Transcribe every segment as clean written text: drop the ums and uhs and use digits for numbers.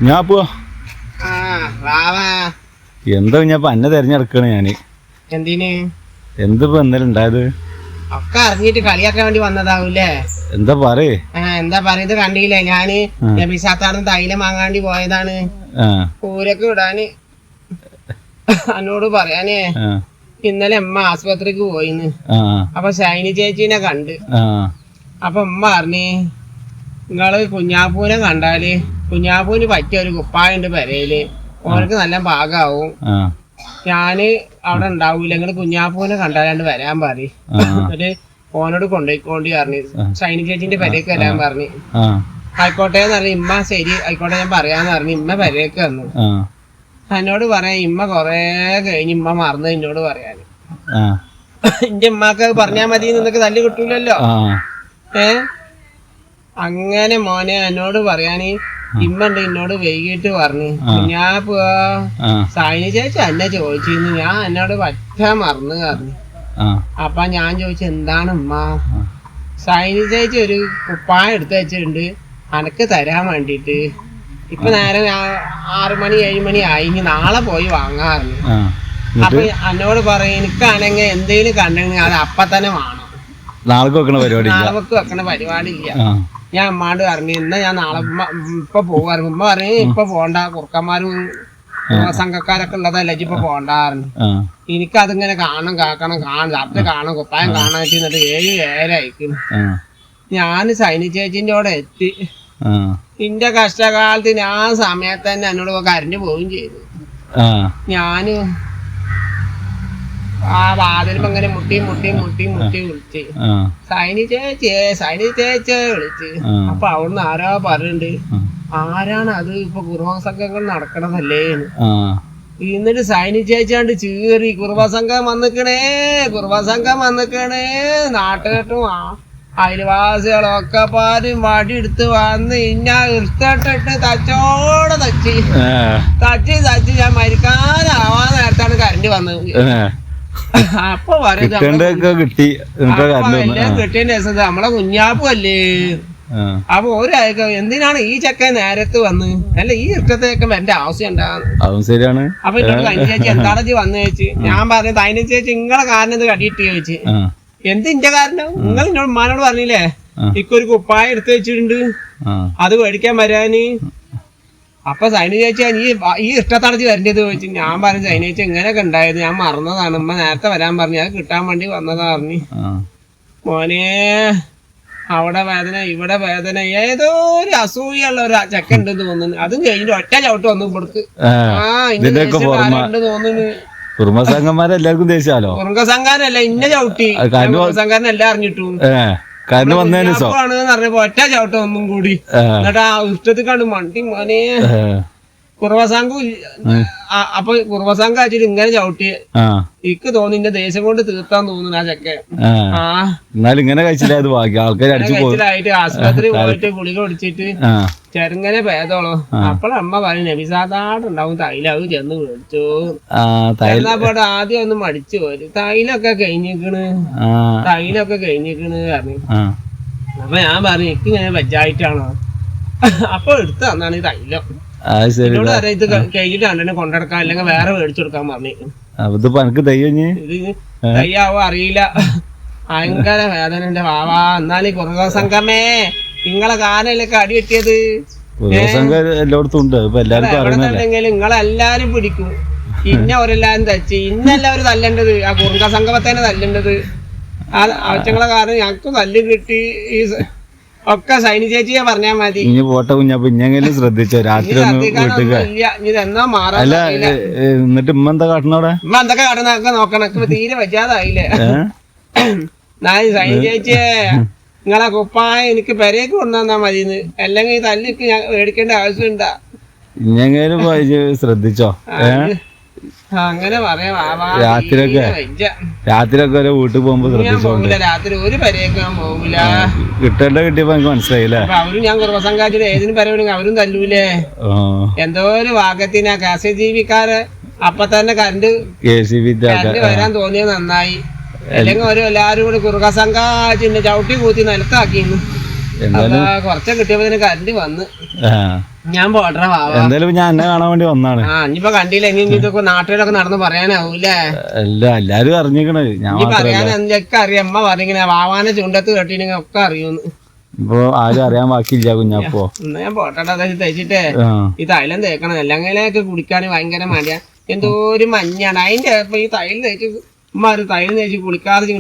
ഞാൻ പോവാ. എന്താ കുഞ്ഞാപ്പ അന്നെ തെരഞ്ഞെടുക്കണ ഞാന്. എന്തിന്? എന്തിപ്പോ എന്തായാലും ഉണ്ടായത്? ഒക്കെ അറിഞ്ഞിട്ട് കളിയാക്കാൻ വേണ്ടി വന്നതാവൂല്ലേ? എന്താ പറയേ? എന്താ പറയുന്നത് കണ്ടില്ലേ? ഞാന് നബിസാത്താടുന്ന് തൈലം വാങ്ങാണ്ടി പോയതാണ് പൂരക്ക് വിടാന്. എന്നോട് പറയാനേ ഇന്നലെ അമ്മ ആസ്പത്രിക്ക് പോയിന്ന്. അപ്പൊ ഷൈനി ചേച്ചീനെ കണ്ട്. അപ്പൊ അമ്മ പറഞ്ഞ് നിങ്ങള് കുഞ്ഞാപ്പൂനെ കണ്ടാല് കുഞ്ഞാപ്പൂന് പറ്റിയ ഒരു കുപ്പായുണ്ട് പെരയില്, ഓനക്ക് നല്ല പാകാവും. ഞാന് അവിടെ ഉണ്ടാവൂല, നിങ്ങള് കുഞ്ഞാപ്പൂനെ കണ്ടാലാണ്ട് വരാൻ പറയും. എന്നിട്ട് ഓനോട് കൊണ്ടുപോയിക്കോണ്ടി പറഞ്ഞു. ഷൈനി ചേച്ചിന്റെ പെരേക്ക് വരാൻ പറഞ്ഞു. ആയിക്കോട്ടെ എന്ന് പറഞ്ഞു. ഇമ്മ ശരി ആയിക്കോട്ടെ ഞാൻ പറയാന്ന് പറഞ്ഞു. ഇമ്മ പെരേക്ക് വന്നു. എന്നോട് പറയാ ഇമ്മ കൊറേ കഴിഞ്ഞ് ഇമ്മ മറന്ന് എന്നോട് പറയാന്. എന്റെ ഉമ്മാക്ക് പറഞ്ഞാ മതി, നിനക്ക് തല്ല് കിട്ടൂലല്ലോ. അങ്ങനെ മോനെ എന്നോട് പറയാന് ഇമ്മ ഉണ്ട് എന്നോട് വൈകിട്ട് പറഞ്ഞു. ഞാൻ ഷൈനി ചേച്ചി എന്നെ ചോദിച്ചിരുന്നു, ഞാൻ എന്നോട് പറ്റാൻ മറന്നു പറഞ്ഞു. അപ്പൊ ഞാൻ ചോദിച്ചു എന്താണ് ഉമ്മ? ഷൈനി ചേച്ചി ഒരു കുപ്പായം എടുത്ത് വെച്ചിട്ടുണ്ട് അനക്ക് തരാൻ വേണ്ടിട്ട്. ഇപ്പൊ നേരം 6 മണി 7 മണി ആയി, ഇനി നാളെ പോയി വാങ്ങാറുണ്ട്. അപ്പൊ എന്നോട് പറയും എനിക്കാണെങ്കിൽ എന്തെങ്കിലും കണ്ടെങ്കിൽ അത് അപ്പൊ തന്നെ വേണം. നാളെ വെക്കണ പരിപാടി ഇല്ല. ഞാൻ അമ്മാണ്ട് പറഞ്ഞു എന്നാ ഞാൻ നാളെ ഇപ്പൊ പോവാറുണ്ട്. ഉമ്മ പറഞ്ഞു ഇപ്പൊ പോണ്ട, കുറുക്കന്മാരും സംഘക്കാരൊക്കെ ഉള്ളതല്ല ഇപ്പൊ പോണ്ടാറുണ്ട്. എനിക്കതിങ്ങനെ കാണണം രാത്രി കാണണം കുപ്പായം കാണാൻ എന്നിട്ട് 7 അയക്കുന്നു. ഞാൻ ഷൈനി ചേച്ചിന്റെ കൂടെ എത്തി. എന്റെ കഷ്ടകാലത്തിന് ആ സമയത്ത് തന്നെ എന്നോട് കരഞ്ഞു പോവുകയും ചെയ്തു. ഞാന് ആ വാതിലും അങ്ങനെ മുട്ടി വിളിച്ച് ഷൈനി ചേച്ചിയെ വിളിച്ച്. അപ്പൊ അവിടുന്ന് ആരാ പറയുന്നുണ്ട്, ആരാണ് അത് ഇപ്പൊ കുറുബ സംഘങ്ങൾ നടക്കണതല്ലേ. എന്നിട്ട് ഷൈനി ചേച്ചിയാണ്ട് ചീറി കുറുബ സംഘം വന്നിക്കണേ നാട്ടുകെട്ടും അയൽവാസികളൊക്കെ പാരും വടി എടുത്ത് വന്ന് ഇന്ന ഇഷ്ടട്ടിട്ട് തച്ചോടെ തച്ച് ഞാൻ മരിക്കാനാവാ നേരത്താണ് കരണ്ട് വന്നത്. അപ്പൊ കിട്ടിയതിന്റെ ദിവസം നമ്മളെ കുഞ്ഞാപ്പു അല്ലേ. അപ്പൊ ഒരാഴ്ച എന്തിനാണ് ഈ ചക്ക നേരത്ത് വന്ന്, അല്ല ഈ ഇഷ്ടത്തേക്ക് വരേണ്ട ആവശ്യം ഉണ്ടാകുന്നു. അപ്പൊ എന്നോട് തൈന ചേച്ചി എന്താണ് വന്നു ചോദിച്ചു. ഞാൻ പറഞ്ഞു തൈന ചേച്ചി നിങ്ങളെ കാരണം ഇത് കടിയിട്ട് ചോദിച്ചു. എന്ത് ഇന്റെ കാരണം? നിങ്ങൾ എന്നോട് ഉമ്മാനോട് പറഞ്ഞില്ലേ ഇക്കൊരു കുപ്പായം എടുത്ത് വെച്ചിട്ടുണ്ട് അത് മേടിക്കാൻ വരാന്. അപ്പൊ സൈന ചേച്ചി ഈ ഇഷ്ടത്തടച്ച് വരേണ്ടത് ചോദിച്ചു. ഞാൻ പറഞ്ഞു സൈന ചേച്ചി എങ്ങനെയൊക്കെ ഉണ്ടായത്, ഞാൻ മറന്നതാണ്, ഉമ്മ നേരത്തെ വരാൻ പറഞ്ഞു, അത് കിട്ടാൻ വേണ്ടി വന്നതാ പറഞ്ഞു. മോനെ അവിടെ വേദന ഇവിടെ വേദന, ഏതോ ഒരു അസൂയുള്ള ഒരു ചെക്ക ഉണ്ടെന്ന് തോന്നുന്നു. അതും കഴിഞ്ഞിട്ട് ഒറ്റ ചവിട്ട് വന്നു കൊടുക്ക്. തോന്നുന്നു കുറുമസംഘന്മാരെല്ലാവർക്കും ദേശാലോ. കുറുമസംഘാരല്ല ഇന്ന ചവിട്ടി കുറുമസംഘാരനെല്ലാം അറിഞ്ഞിട്ടു പറഞ്ഞപ്പോ ഒറ്റ ചവിട്ട ഒന്നും കൂടി. എന്നിട്ട് ആ ഇഷ്ടത്തിൽ കണ്ട് മണ്ടി മോനെ കുറുമസംഘം. അപ്പൊ കുറുമസംഘം വെച്ചിട്ട് ഇങ്ങനെ ചവിട്ടി. എനിക്ക് തോന്നി എന്റെ ദേശം കൊണ്ട് തീർത്താൻ തോന്നുന്നു ആ ചെക്കൻ. കഴിച്ചിലായിട്ട് ആശുപത്രി പോയിട്ട് ഗുളിക കുടിച്ചിട്ട് ചെറുങ്ങനെ ഭേദമുള്ളൂ. അപ്പോഴമ്മ പറഞ്ഞു നബിസാദാടുണ്ടാവും തൈലവ് ചെന്ന് മേടിച്ചു. ചെന്നപ്പോട്ട് ആദ്യം ഒന്ന് മടിച്ചു പോരും. തൈലൊക്കെ കഴിഞ്ഞിക്കണ് പറഞ്ഞു. അപ്പൊ ഞാൻ പറഞ്ഞു എനിക്ക് ഇങ്ങനെ വെജായിട്ടാണോ? അപ്പൊ എടുത്തു തന്നാണ് ഈ തൈലം. എന്നോട് അറിയാം ഇത് കഴിഞ്ഞിട്ട് അണ്ണനെ കൊണ്ടെടുക്കാൻ അല്ലെങ്കിൽ വേറെ മേടിച്ചു കൊടുക്കാൻ പറഞ്ഞു. ഇത് തയ്യാവോ അറിയില്ല. ഭയങ്കര വേദന എന്റെ വാവാ. എന്നാലും കുറുക സംഘമേ നിങ്ങളെ കാനയിലൊക്കെ അടി വെട്ടിയത് എവിടെന്നുണ്ടെങ്കിലും നിങ്ങളെല്ലാരും പിടിക്കും. ഒരെല്ലാരും തച്ച് ഇന്നെല്ലാവരും തല്ലേണ്ടത് ആ കുറുക സംഗമത്തേനെ തല്ലേണ്ടത്. ആ ആവശ്യങ്ങളെ കാരണം ഞങ്ങക്ക് തല്ല് കിട്ടി. ഈ ഒക്കെ ഷൈനി ചേച്ചിയെ പറഞ്ഞാ മതി. പോട്ടെ കുഞ്ഞാപ്പ ഇഞ്ഞെങ്കിലും ശ്രദ്ധിച്ചോ, രാത്രി ഇതെന്നാ മാറാ. എന്നിട്ട് ഉമ്മ എന്താ കാട്ടണവിടെ? ഉമ്മ എന്തൊക്കെ കാട്ടണൊക്കെ നോക്കണം. തീരെ വയ്യാതായില്ലേ. ഷൈനി ചേച്ചിയെ നിങ്ങളെ കുപ്പായ എനിക്ക് പെരേക്ക് കൊണ്ടുവന്നാ മതിന്ന്, അല്ലെങ്കിൽ തല്ലിക്ക് ഞാൻ മേടിക്കേണ്ട ആവശ്യമുണ്ടാ. ഇഞ്ഞെങ്കിലും ശ്രദ്ധിച്ചോ. അങ്ങനെ പറയാം. രാത്രിയൊക്കെ വീട്ടിൽ പോകുമ്പോ പോകില്ല, രാത്രി ഒരു പെരേക്ക് ഞാൻ പോകില്ല. കിട്ടിയപ്പോ എനിക്ക് മനസ്സിലായില്ലേ. അവരും ഞാൻ കുറുമസംഘാറ്റിന് ഏതിനും പരിപാടി അവരും തല്ലൂലേ. എന്തോ ഒരു ഭാഗത്തിന് കെ ജീവിക്കാര് അപ്പൊ തന്നെ കറണ്ട് വരാൻ തോന്നിയത് നന്നായി. അല്ലെങ്കിൽ എല്ലാരും കൂടി കുറുക സംഘാറ്റിന്റെ ചവിട്ടി കൂത്തി നിലത്താക്കിന്ന്. എന്തായാലും കൊറച്ച കിട്ടിയപ്പോ കറണ്ട് വന്ന് ആ ഞാൻ പോട്ടറ വാവ എന്തായാലും ഞാൻ എന്നെ കാണാൻ വേണ്ടി വന്നാണ്. ആ ഇനിയിപ്പോ കണ്ടില്ല ഇനി ഇതൊക്കെ നാട്ടിലൊക്കെ നടന്ന് പറയാനാവൂലേ? എല്ലാരും അറിഞ്ഞിക്കണേ ഞാൻ ഇനി പറയാൻ എന്തൊക്കെ അറിയാം. അമ്മ പറഞ്ഞിങ്ങനെ വാവാനെ ചുണ്ടത്ത് കെട്ടിനെങ്കിൽ ഒക്കെ അറിയൂന്ന്. ഇപ്പൊ ആരും അറിയാൻ ബാക്കിയില്ല കുഞ്ഞപ്പോ. എന്നാ ഞാൻ പോട്ടടാ തയ്ച്ചിട്ടേ ഈ തൈലം തേക്കണം. എല്ലെങ്കിലൊക്കെ കുടിക്കാൻ ഭയങ്കര മടിയാ. എന്തോ ഒരു മഞ്ഞാണ് അതിന്റെ ഈ തൈലം തേച്ച് ഉമ്മ ഒരു തൈലം തേച്ച് കുളിക്കാതെ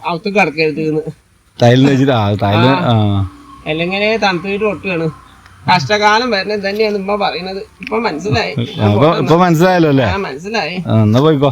അവത്ത് കിടക്കരുത് തൈലം തേച്ചിട്ട് അല്ലെങ്കിലേ തണുത്തിട്ട് ഒട്ടുകയാണ്. കഷ്ടകാലം വരുന്നത് തന്നെയാണ് ഉമ്മ പറയുന്നത്. ഇപ്പൊ മനസ്സിലായി. ഇപ്പൊ മനസ്സിലായല്ലോ അല്ലേ? മനസ്സിലായി. എന്നാ പോയിക്കോ.